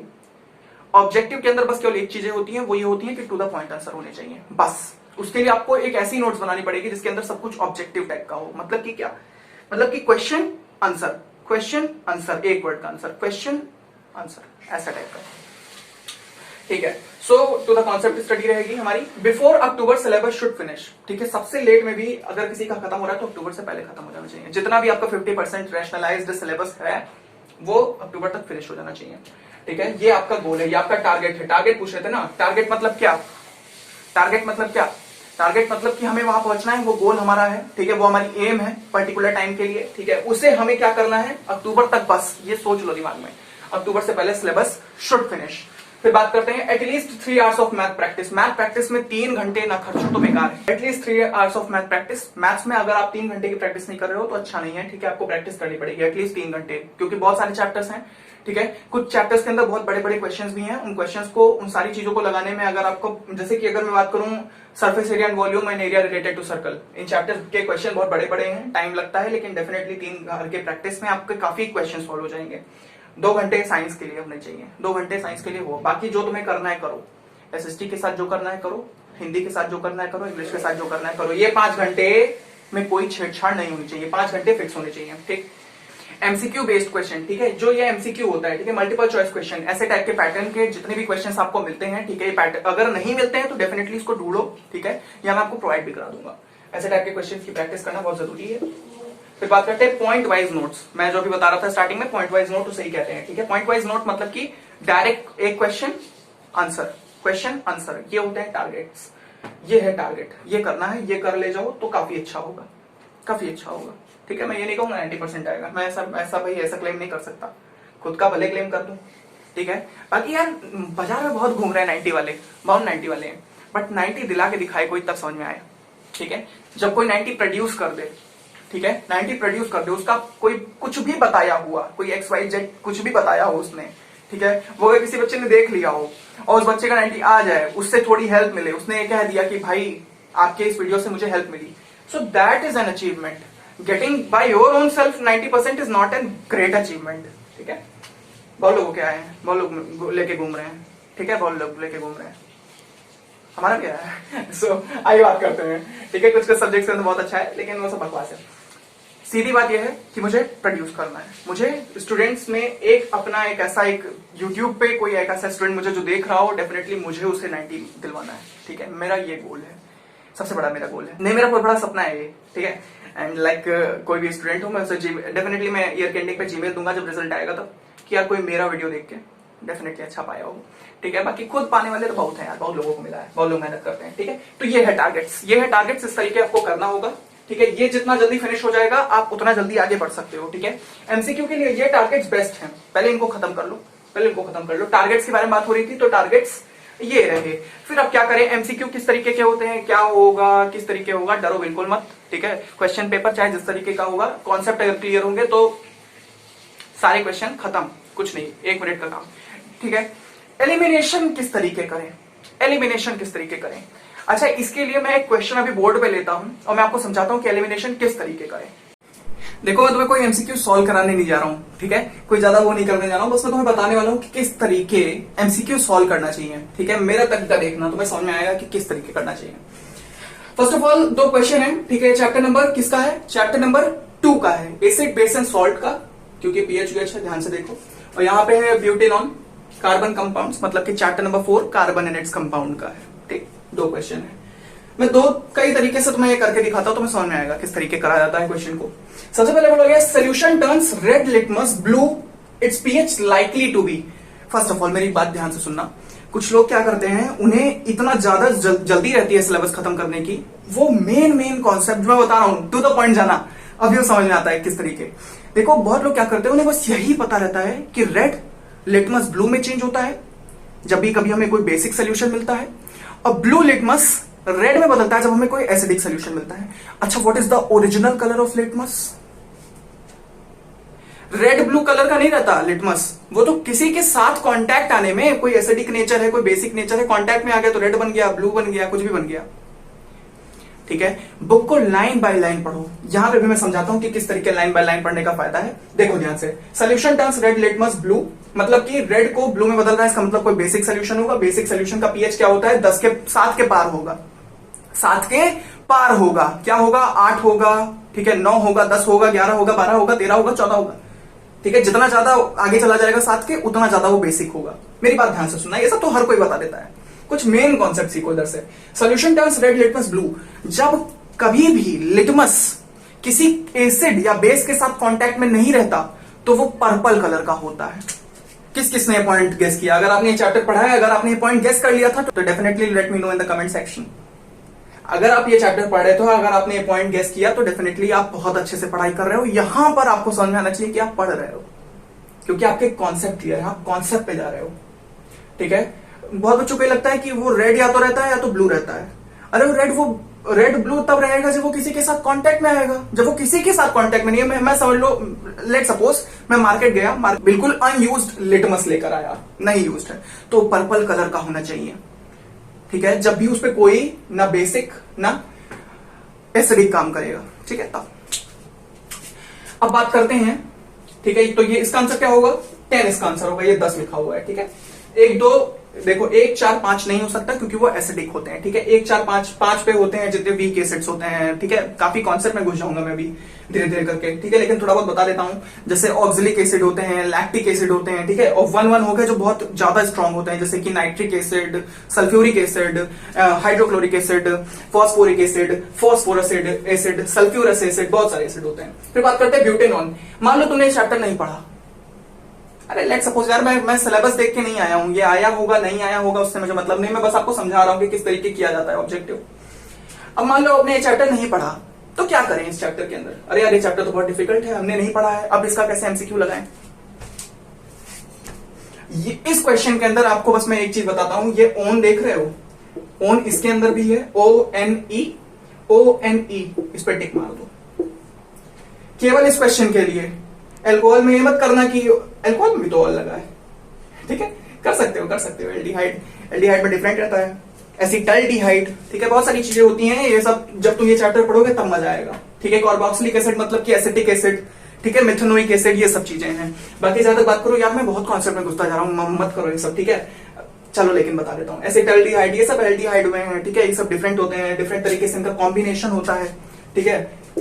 ऑब्जेक्टिव के अंदर बस केवल एक चीजें होती हैं, वो ये होती है कि टू द पॉइंट आंसर होने चाहिए, बस। उसके लिए आपको एक ऐसी नोट्स बनानी पड़ेगी जिसके अंदर सब कुछ ऑब्जेक्टिव टाइप का हो। मतलब कि क्या? मतलब कि क्वेश्चन आंसर, क्वेश्चन आंसर, एक वर्ड का आंसर, क्वेश्चन आंसर, ऐसा टाइप का, ठीक है। सो टू द कॉन्सेप्ट स्टडी रहेगी हमारी। Before October syllabus should finish, ठीक है। सबसे लेट में भी अगर किसी का खत्म हो रहा है तो अक्टूबर से पहले खत्म हो जाना चाहिए। जितना भी आपका 50% रैशनलाइज्ड सिलेबस है वो अक्टूबर तक फिनिश हो जाना चाहिए, ठीक है। ये आपका गोल है, ये आपका टारगेट है। टारगेट पूछ रहे थे ना, टारगेट मतलब क्या? टारगेट मतलब क्या? टारगेट मतलब कि हमें वहां पहुंचना है, वो गोल हमारा है, ठीक है, वो हमारी एम है पर्टिकुलर टाइम के लिए, ठीक है। उसे हमें क्या करना है? अक्टूबर तक, बस ये सोच लो दिमाग में, अक्टूबर से पहले सिलेबस शुड फिनिश। फिर बात करते हैं at least 3 hours of math practice. Math practice में 3 घंटे ना खर्चो तो बेकार है। At least 3 hours of math practice. Maths में अगर आप 3 घंटे की प्रैक्टिस नहीं कर रहे हो तो अच्छा नहीं है, ठीक है, आपको प्रैक्टिस करनी पड़ेगी एटलीस्ट 3 घंटे, क्योंकि बहुत सारे चैप्टर्स हैं, ठीक है। कुछ चैप्टर्स के अंदर बहुत बड़े बड़े क्वेश्चंस भी हैं, उन क्वेश्चंस को, उन सारी चीजों को लगाने में अगर आपको, जैसे कि अगर मैं बात करूं surface area and volume and area related to circle, in chapters के क्वेश्चन बहुत बड़े बड़े हैं, टाइम लगता है, लेकिन डेफिनेटली 3 घंटे के प्रैक्टिस में आपके काफी क्वेश्चन सॉल्व हो जाएंगे। 2 घंटे साइंस के लिए होने चाहिए, 2 घंटे साइंस के लिए हो, बाकी जो तुम्हें करना है करो, एसएसटी के साथ जो करना है करो, हिंदी के साथ जो करना है करो, इंग्लिश के साथ जो करना है करो। ये 5 घंटे में कोई छेड़छाड़ नहीं होनी चाहिए, 5 घंटे फिक्स होने चाहिए, ठीक। एमसीक्यू बेस्ड क्वेश्चन, ठीक है, जो ये एमसीक्यू होता है, ठीक है, मल्टीपल चॉइस क्वेश्चन, ऐसे टाइप के पैटर्न के जितने भी क्वेश्चंस आपको मिलते हैं, ठीक है, ये पैटर्न अगर नहीं मिलते हैं तो डेफिनेटली इसको ढूंढो, ठीक है, या मैं आपको प्रोवाइड भी करा दूंगा। ऐसे टाइप के क्वेश्चन की प्रैक्टिस करना बहुत जरूरी है। फिर बात करते हैं पॉइंट वाइज नोट्स। मैं जो भी बता रहा था स्टार्टिंग में, पॉइंट वाइज नोट उसे ही कहते हैं, ठीक है। पॉइंट वाइज नोट मतलब कि डायरेक्ट एक क्वेश्चन आंसर, क्वेश्चन आंसर, ये होते हैं टारगेट्स। ये है टारगेट, ये करना है, ये कर ले जाओ तो काफी अच्छा होगा, काफी अच्छा होगा, ठीक है। मैं ये नहीं कहूंगा 90% आएगा, मैं ऐसा भाई ऐसा क्लेम नहीं कर सकता, खुद का भले क्लेम कर दूं, ठीक है। बाकी यार बाजार में बहुत घूम रहे हैं 90 वाले, बहुत 90 वाले हैं, बट 90 दिला के दिखाए कोई, तब समझ में आया, ठीक है। जब कोई 90 प्रोड्यूस कर दे, ठीक है, 90 प्रोड्यूस कर दे, उसका कोई कुछ भी बताया हुआ, कोई XYZ कुछ भी बताया हो उसने, ठीक है, वो अगर किसी बच्चे ने देख लिया हो और उस बच्चे का 90 आ जाए, उससे थोड़ी हेल्प मिले, उसने ये कह दिया कि भाई आपके इस वीडियो से मुझे हेल्प मिली, so that is an achievement. Getting by your own self 90% is not an great achievement. ठीक है, बहुत लोगों के आए हैं, बहुत लोग लेके घूम रहे हैं. ठीक है, बहुत लोग लेके घूम रहे हैं, हमारा क्या है. सो आइए बात करते हैं. ठीक है, कुछ सब्जेक्ट्स में तो बहुत अच्छा है, लेकिन वो सब बकवास है. सीधी बात यह है कि मुझे प्रोड्यूस करना है. मुझे स्टूडेंट्स में एक अपना एक ऐसा एक यूट्यूब पे कोई एक ऐसा स्टूडेंट मुझे जो देख रहा हो, डेफिनेटली मुझे उसे 90 दिलवाना है. ठीक है, मेरा ये गोल है, सबसे बड़ा मेरा गोल है. नहीं, मेरा बहुत बड़ा सपना है ये. ठीक है, एंड लाइक कोई भी स्टूडेंट हो, मैं उसे डेफिनेटली मैं ईयर कैंडिंग पे जीमेल दूंगा जब रिजल्ट आएगा तब, कि यार कोई मेरा वीडियो देख के डेफिनेटली अच्छा पाया हो. ठीक है, बाकी खुद पाने वाले तो बहुत हैं यार, बहुत लोगों को मिला है, बहुत लोग मेहनत करते हैं. ठीक है, तो ये है टारगेट्स, ये है टारगेट्स, इस तरीके आपको करना होगा. ठीक है, ये जितना जल्दी फिनिश हो जाएगा आप उतना जल्दी आगे बढ़ सकते हो. ठीक है, एमसीक्यू के लिए ये टारगेट्स बेस्ट हैं. पहले इनको खत्म कर लो, पहले इनको खत्म कर लो. टारगेट्स के बारे में बात हो रही थी, तो टारगेट्स ये रहे. फिर अब क्या करें, एमसीक्यू किस तरीके के होते हैं, क्या होगा, किस तरीके होगा, डरो बिल्कुल मत. ठीक है, क्वेश्चन पेपर चाहे जिस तरीके का होगा, कॉन्सेप्ट अगर क्लियर होंगे तो सारे क्वेश्चन खत्म, कुछ नहीं, 1 मिनट का काम. ठीक है, एलिमिनेशन किस तरीके करें, एलिमिनेशन किस तरीके करें. अच्छा, इसके लिए मैं एक क्वेश्चन अभी बोर्ड पे लेता हूं और मैं आपको समझाता हूं कि एलिमिनेशन किस तरीके करें. देखो, मैं तुम्हें कोई एमसीक्यू सॉल्व कराने नहीं जा रहा हूं. ठीक है, कोई ज्यादा वो नहीं करने जा रहा हूं, बस मैं तुम्हें बताने वाला हूं कि किस तरीके एमसीक्यू सॉल्व करना चाहिए. ठीक है, मेरा तरीका देखना, तुम्हें समझ में आएगा कि किस तरीके करना चाहिए. फर्स्ट ऑफ ऑल 2 क्वेश्चन है. ठीक है, चैप्टर नंबर किसका है, चैप्टर नंबर 2 का है, एसिड बेस एंड सॉल्ट का, क्योंकि पीएच है, ध्यान से देखो. और यहाँ पे है ब्यूटेनॉन कार्बन कंपाउंड्स, मतलब कि chapter number 4 carbon and its compound का है. ठीक, 2 क्वेश्चन है. मैं कई तरीके से तुम्हें ये करके दिखाता हूं, तुम्हें समझ में आएगा किस तरीके करा जाता है क्वेश्चन को. सबसे पहले बोला गया solution turns red litmus blue, its pH likely to be. First of all मेरी बात ध्यान से सुनना. कुछ लोग क्या करते हैं, उन्हें इतना ज्यादा जल्दी रहती है सिलेबस खत्म करने की, वो मेन कॉन्सेप्ट मैं बता रहा हूं, टू द पॉइंट जाना, अभी वो समझ में आता है किस तरीके. देखो, बहुत लोग क्या करते हैं, उन्हें बस यही पता रहता है कि रेड लिटमस ब्लू में चेंज होता है जब भी कभी हमें कोई बेसिक सोल्यूशन मिलता है, और ब्लू लिटमस रेड में बदलता है जब हमें कोई एसिडिक सोल्यूशन मिलता है. अच्छा, what is the original colour of litmus? Red blue colour का नहीं रहता लिटमस, वो तो किसी के साथ कांटेक्ट आने में, कोई एसिडिक नेचर है, कोई बेसिक नेचर है, कांटेक्ट में आ गया तो रेड बन गया, ब्लू बन गया, कुछ भी बन गया. ठीक है, बुक को लाइन बाय लाइन पढ़ो. यहां पे भी मैं समझाता हूं कि किस तरीके लाइन बाय लाइन पढ़ने का फायदा है. देखो ध्यान से, solution turns red litmus blue, मतलब कि रेड को ब्लू में बदल रहा है, इसका मतलब कोई बेसिक सोल्यूशन होगा. बेसिक सोल्यूशन का पीएच क्या होता है, 7 के पार होगा, 7 के पार होगा. क्या होगा, 8 होगा, ठीक है, 9 होगा, 10 होगा, 11 होगा, 12 होगा, 13 होगा, 14 होगा. ठीक है, जितना ज्यादा आगे चला जाएगा 7 के, उतना ज्यादा वो बेसिक होगा. मेरी बात ध्यान से सुनना, ये सब तो हर कोई बता देता है, कुछ मेन कॉन्सेप्ट सीखो इधर से. Solution turns red litmus blue, जब कभी भी लिटमस किसी एसिड या बेस के साथ कांटेक्ट में नहीं रहता तो वो पर्पल कलर का होता है. किस किसने पॉइंट गेस किया? अगर आपने ये चैप्टर पढ़ा है, अगर आपने ये पॉइंट गेस कर लिया था तो definitely let me know in the comment section. अगर आप ये चैप्टर पढ़ रहे थे, अगर आपने ये पॉइंट गेस किया तो डेफिनेटली आप बहुत अच्छे से पढ़ाई कर रहे हो. यहां पर आपको समझ में आना चाहिए कि आप पढ़ रहे हो, क्योंकि आपके कॉन्सेप्ट क्लियर है, आप कॉन्सेप्ट पे जा रहे हो. ठीक है, बहुत बच्चों को लगता है कि वो रेड या तो रहता है या तो ब्लू रहता है. अरे वो रेड ब्लू तब रहेगा जब वो किसी के साथ कांटेक्ट में आएगा. जब वो किसी के साथ कांटेक्ट में नहीं है, मैं समझ लो, लेट सपोज मैं मार्केट गया, बिल्कुल अनयूज्ड लिटमस लेकर आया, नहीं यूज्ड है, तो पर्पल कलर का होना चाहिए. ठीक है, जब भी उस पर कोई ना बेसिक ना एसिडिक काम करेगा. ठीक है, अब बात करते हैं. ठीक है, तो ये इसका आंसर क्या होगा, 10 इसका आंसर होगा, ये 10 लिखा हुआ है. ठीक है, 1 2 देखो 1 4 5 नहीं हो सकता क्योंकि वो एसिडिक होते हैं. ठीक है, 1 4 5 पे होते हैं जितने वीक एसिड्स होते हैं. ठीक है, काफी कॉन्सेप्ट में घुस जाऊंगा मैं भी धीरे धीरे करके. ठीक है, लेकिन थोड़ा बहुत बता देता हूं. जैसे ऑक्सिलिक एसिड होते हैं, लैक्टिक एसिड होते हैं. ठीक है, और 1 हो गए जो बहुत ज्यादा स्ट्रॉन्ग होते हैं, जैसे कि nitric acid, sulphuric acid, hydrochloric acid, phosphoric acid, phosphorous acid, sulphurous acid, बहुत सारे एसिड होते हैं. फिर बात करते हैं ब्यूटेनॉन. मान लो तुमने चैप्टर नहीं पढ़ा. अरे लेट सपोज यार, मैं सिलेबस देख के नहीं आया हूं, ये आया होगा नहीं आया होगा उससे मुझे मतलब नहीं, मैं बस आपको समझा रहा हूं कि किस तरीके किया जाता है ऑब्जेक्टिव. अब मान लो आपने ये चैप्टर नहीं पढ़ा, तो क्या करें इस चैप्टर के अंदर? अरे यार, ये चैप्टर तो बहुत डिफिकल्ट है, हमने नहीं पढ़ा है, अब इसका कैसे एमसीक्यू लगाएं? ये इस क्वेश्चन के अंदर आपको बस मैं एक चीज बताता हूं. ये ओन देख रहे हो, ओन इसके अंदर भी है, ONE, इस पर टिक मार दो केवल इस क्वेश्चन के लिए. एल्कोहल में ये मत करना कि एल्कोहल में भी तो ऑल लगा है. ठीक है, कर सकते हो। एल्डिहाइड में डिफरेंट रहता है, एसिटाल्डिहाइड, ठीक है, बहुत सारी चीजें होती हैं। ये सब जब तुम ये चैप्टर पढ़ोगे तब मजा आएगा, ठीक है। कार्बोक्सिलिक एसिड मतलब कि एसिटिक एसिड, ठीक है, मेथनोइक एसिड, ये सब चीजें हैं। बाकी ज्यादा बात करो यार, मैं बहुत कॉन्सेप्ट में घुसता जा रहा हूँ, मत करो ये सब, ठीक है। चलो लेकिन बता देता हूँ, एसिटाल्डिहाइड ये सब एल्डिहाइड में है, ठीक है। ये सब डिफरेंट होते हैं, डिफरेंट तरीके से इनका कॉम्बिनेशन होता है, ठीक है।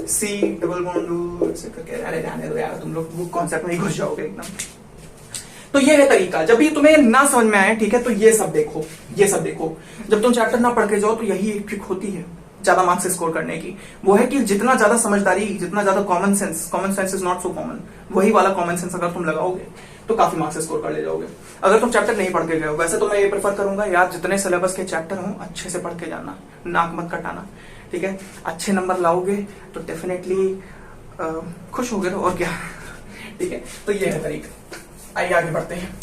C डबल बॉन्ड ऐसे करके, अरे जाने दो यार, तुम लोग वो कॉन्सेप्ट में ही घुस जाओगे एकदम। तो ये है तरीका, जब भी तुम्हें ना समझ में आए, ठीक है, तो ये सब देखो। जब तुम चैप्टर ना पढ़ के जाओ तो यही एक ट्रिक होती है ज्यादा मार्क्स स्कोर करने की, वो है कि जितना ज्यादा समझदारी, जितना ज्यादा common sense is not so common, वही वाला कॉमन सेंस अगर तुम लगाओगे तो काफी मार्क्स स्कोर कर ले जाओगे। अगर तुम चैप्टर नहीं पढ़ के गए हो, वैसे तो मैं ये प्रेफर करूंगा यार, जितने सिलेबस के चैप्टर हो अच्छे से पढ़ के जाना, नाक मत कटाना, ठीक है। अच्छे नंबर लाओगे तो डेफिनेटली खुश होगे और क्या, ठीक है। तो ये है तरीका, आइए आगे बढ़ते हैं।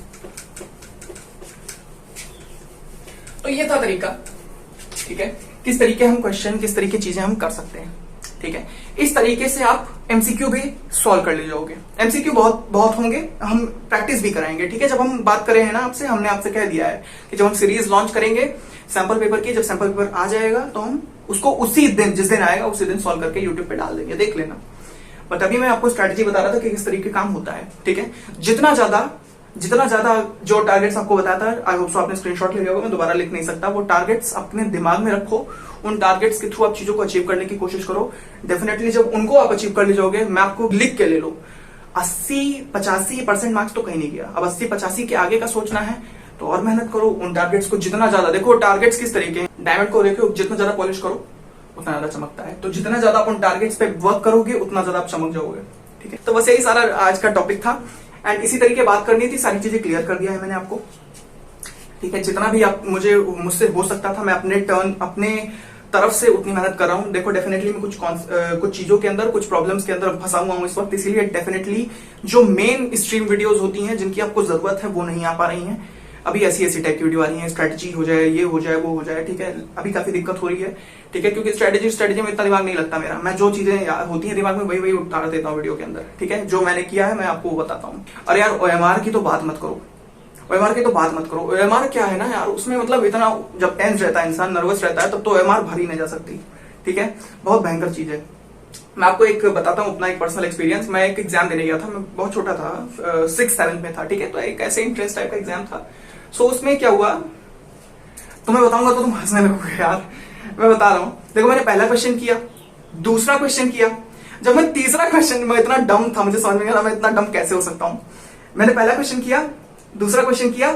तो ये था तरीका, ठीक है, किस तरीके हम क्वेश्चन, किस तरीके चीजें हम कर सकते हैं, ठीक है। इस तरीके से आप एमसीक्यू भी सॉल्व कर ले जाओगे। एमसीक्यू बहुत होंगे, हम प्रैक्टिस भी कराएंगे, ठीक है। जब हम बात करें हैं ना आपसे, हमने आपसे कह दिया है कि जब हम सीरीज लॉन्च करेंगे सैंपल पेपर की, जब सैंपल पेपर आ जाएगा तो हम उसको उसी दिन, जिस दिन आएगा उसी दिन सॉल्व करके यूट्यूब पे डाल देंगे, देख लेना। बट अभी मैं आपको स्ट्रैटेजी बता रहा था कि किस तरीके काम होता है, ठीक है। जितना ज्यादा जो टारगेट्स आपको बताया था, आई होप सो आपने स्क्रीनशॉट ले लिया होगा, मैं दोबारा लिख नहीं सकता, वो टारगेट्स अपने दिमाग में रखो, उन टारगेट्स के थ्रू आप चीजों को अचीव करने की कोशिश करो। डेफिनेटली जब उनको आप अचीव कर ले जाओगे, मैं आपको लिख के ले लो, 80-85% मार्क्स तो कहीं नहीं गया। अब 80-85 के आगे का सोचना है तो और मेहनत करो, उन टारगेट्स को जितना ज्यादा देखो। टारगेट्स किस तरीके हैं, डायमंड को देखो, जितना ज्यादा पॉलिश करो उतना ज्यादा चमकता है। तो जितना ज्यादा आप उन टारगेट्स पे वर्क करोगे उतना ज्यादा आप चमक जाओगे, ठीक है। तो बस यही सारा आज का टॉपिक था, एंड इसी तरीके बात करनी थी, सारी चीजें क्लियर कर दिया है मैंने आपको, ठीक है। जितना भी आप मुझसे हो सकता था, मैं अपने तरफ से उतनी मेहनत कर रहा हूं। देखो डेफिनेटली मैं कुछ चीजों के अंदर, कुछ प्रॉब्लम्स के अंदर फंसा हुआ हूं इस वक्त, इसीलिए डेफिनेटली जो मेन स्ट्रीम वीडियोस होती हैं जिनकी आपको जरूरत है वो नहीं आ पा रही हैं। अभी ऐसी टाइप की वीडियो आ रही है, स्ट्रेटेजी हो जाए, ये हो जाए, वो हो जाए, ठीक है। अभी काफी दिक्कत हो रही है, ठीक है, क्योंकि स्ट्रेटेजी में इतना दिमाग नहीं लगता मेरा। मैं जो चीजें होती है दिमाग में वही उतार देता हूँ वीडियो के अंदर, ठीक है। जो मैंने किया है मैं आपको बताता हूँ। और यार OMR की तो बात मत करो, OMR क्या है ना यार, उसमें मतलब इतना जब टेंस रहता है इंसान, नर्वस रहता है, तब तो OMR भरी नहीं जा सकती, ठीक है। बहुत भयंकर चीज है। मैं आपको एक बताता हूँ अपना एक पर्सनल एक्सपीरियंस। मैं एक एग्जाम देने गया था, मैं बहुत छोटा था, 6th-7th में था, ठीक है। तो एक ऐसे इंट्रेंस टाइप का एग्जाम था। सो उसमें क्या हुआ तुम्हें बताऊंगा तो तुम हंसने लगोगे यार, मैं बता रहा हूं। देखो मैंने पहला क्वेश्चन किया, दूसरा क्वेश्चन किया, जब मैं तीसरा क्वेश्चन, मैं इतना डम था, मुझे समझ में नहीं आ रहा मैं इतना डम कैसे हो सकता हूं। मैंने पहला क्वेश्चन किया, दूसरा क्वेश्चन किया,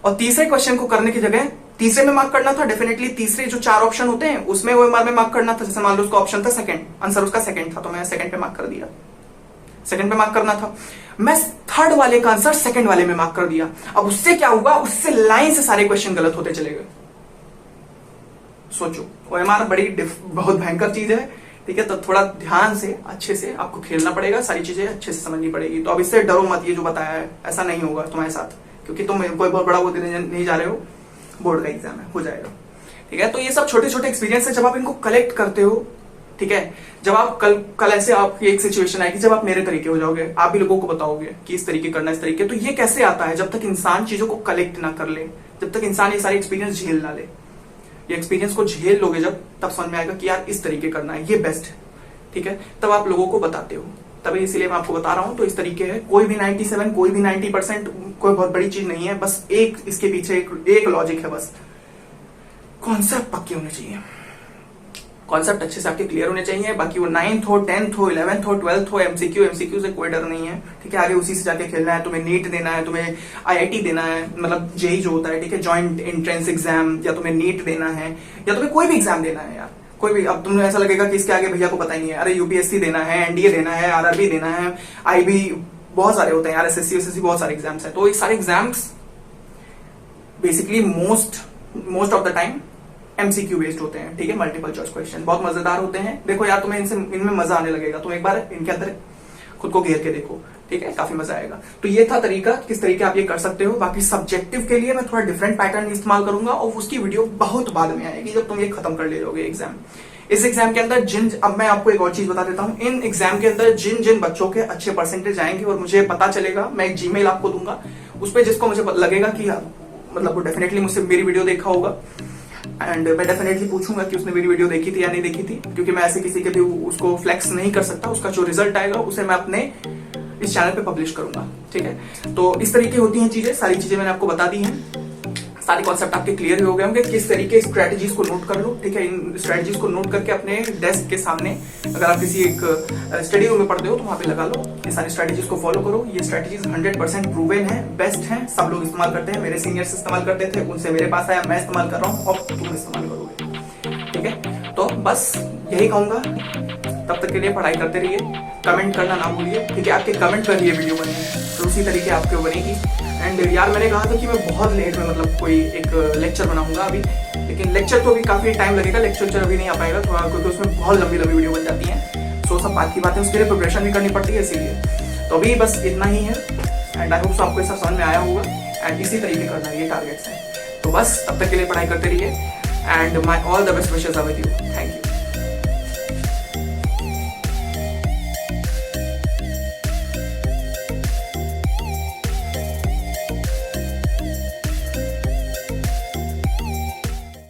और तीसरे क्वेश्चन को करने की जगह तीसरे में मार्क करना था। डेफिनेटली तीसरे जो 4 ऑप्शन होते हैं उसमें OMR में मार्क करना था। जैसे मान लो उसका ऑप्शन था सेकंड, आंसर उसका सेकंड था, तो मैं सेकंड पे मार्क कर दिया, सेकंड पे मार्क करना था। मैं थर्ड वाले का आंसर सेकंड वाले में मार्क कर दिया। अब उससे क्या हुआ, उससे लाइन से सारे क्वेश्चन गलत होते चले गए। सोचो, OMR बहुत भयंकर चीज है, ठीक है। तो थोड़ा ध्यान से अच्छे से आपको खेलना पड़ेगा, सारी चीजें अच्छे से समझनी पड़ेगी। तो अब इससे डरो मत, ये जो बताया है ऐसा नहीं होगा तुम्हारे साथ, क्योंकि तुम कोई बहुत बड़ा वो देने नहीं जा रहे हो, बोर्ड का एग्जाम है, हो जाएगा, ठीक है। तो ये सब छोटे छोटे एक्सपीरियंस है, जब आप इनको कलेक्ट करते हो, ठीक है। जब आप कल ऐसे आपकी एक सिचुएशन आएगी जब आप मेरे तरीके हो जाओगे, आप भी लोगों को बताओगे कि इस तरीके करना, इस तरीके। तो ये कैसे आता है, जब तक इंसान चीजों को कलेक्ट ना कर ले, जब तक इंसान ये सारे एक्सपीरियंस झेल ना ले। ये एक्सपीरियंस को झेल लोगे जब, तब समझ में आएगा कि यार इस तरीके करना है, ये बेस्ट है, ठीक है। तब आप लोगों को बताते हो, तभी इसीलिए मैं आपको बता रहा हूं। तो इस तरीके है, कोई भी 97, कोई भी 90% कोई बहुत बड़ी चीज नहीं है, बस एक इसके पीछे एक लॉजिक है, बस कॉन्सेप्ट पक्के होने चाहिए, कॉन्सेप्ट अच्छे से आपके क्लियर होने चाहिए। बाकी वो 9th हो, 10th हो, 11th हो, 12th हो, एमसीक्यू से कोई डर नहीं है, ठीक है। आगे उसी से जाके खेलना है। तुम्हें नीट देना है, तुम्हें IIT देना है, मतलब जेई जो होता है, ठीक है, जॉइंट एंट्रेंस एग्जाम, या तुम्हें नीट देना है, या तुम्हें कोई भी एग्जाम देना है यार, कोई भी। अब तुम्हें ऐसा लगेगा कि इसके आगे भैया को पता ही नहीं है, अरे UPSC देना है, NDA देना है, RRB देना है, IB, बहुत सारे होते हैं यार, SSC बहुत सारे एग्जाम्स हैं। तो ये सारे exams basically most of the time MCQ based होते हैं, ठीक है। मल्टीपल चॉइस क्वेश्चन बहुत मजेदार होते हैं। देखो यार, तुम्हें इनमें मजा आने लगेगा, तुम एक बार इनके अंदर खुद को घेर के देखो, ठीक है, काफी मजा आएगा। तो ये था तरीका, किस तरीके आप ये कर सकते हो। बाकी सब्जेक्टिव के लिए मैं थोड़ा डिफरेंट पैटर्न इस्तेमाल करूंगा, और उसकी वीडियो बहुत बाद में आएगी, जब तुम ये खत्म कर ले जाओगे एग्जाम। इस एग्जाम के अंदर अब मैं आपको एक और चीज बता देता हूँ, इन एग्जाम के अंदर जिन जिन बच्चों के अच्छे परसेंटेज आएंगे और मुझे पता चलेगा, मैं एक जीमेल आपको दूंगा, उस पर जिसको मुझे लगेगा कि मतलब वो डेफिनेटली मुझसे मेरी वीडियो देखा होगा, एंड मैं डेफिनेटली पूछूंगा कि उसने मेरी वीडियो देखी थी या नहीं देखी थी, क्योंकि मैं ऐसे किसी के भी उसको फ्लेक्स नहीं कर सकता। उसका जो रिजल्ट आएगा उसे मैं अपने इस चैनल पे पब्लिश करूंगा, ठीक है। तो इस तरीके होती हैं चीजें, सारी चीजें मैंने आपको बता दी हैं, सारे कॉन्सेप्ट आपके क्लियर हो गए होंगे। किस तरीके स्ट्रेटजीज को नोट कर लो, ठीक है। इन स्ट्रेटजीज को नोट करके अपने डेस्क के सामने, अगर आप किसी एक स्टडी रूम में पढ़ते हो तो वहां पे लगा लो, ये सारी स्ट्रेटजीज को फॉलो करो। ये स्ट्रेटजीज 100% प्रूवन है, बेस्ट है, सब लोग इस्तेमाल करते हैं, मेरे सीनियर्स इस्तेमाल करते थे, उनसे मेरे पास आया, मैं इस्तेमाल कर रहा हूँ, अब तुम इस्तेमाल करोगे, ठीक है। तो बस यही कहूंगा, तब तक के लिए पढ़ाई करते रहिए, कमेंट करना ना भूलिए, ठीक है। आपके कमेंट पर ये वीडियो बनी है, तो उसी तरीके आपके बनेगी। एंड यार मैंने कहा था कि मैं बहुत लेट में मतलब कोई एक लेक्चर बनाऊंगा अभी, लेकिन लेक्चर तो अभी काफी टाइम लगेगा, लेक्चर अभी नहीं आ पाएगा थोड़ा, क्योंकि उसमें बहुत लंबी लंबी वीडियो बन जाती है। सो सब बात की बात है, उसके लिए प्रिपरेशन भी करनी पड़ती है, इसीलिए तो अभी बस इतना ही है। एंड आई होप सो आपको ऐसा समझ में आया होगा, एंड इसी तरीके करना है, ये टारगेट्स हैं। तो बस तब तक के लिए पढ़ाई करते रहिए, and my all the best wishes are with you. Thank you.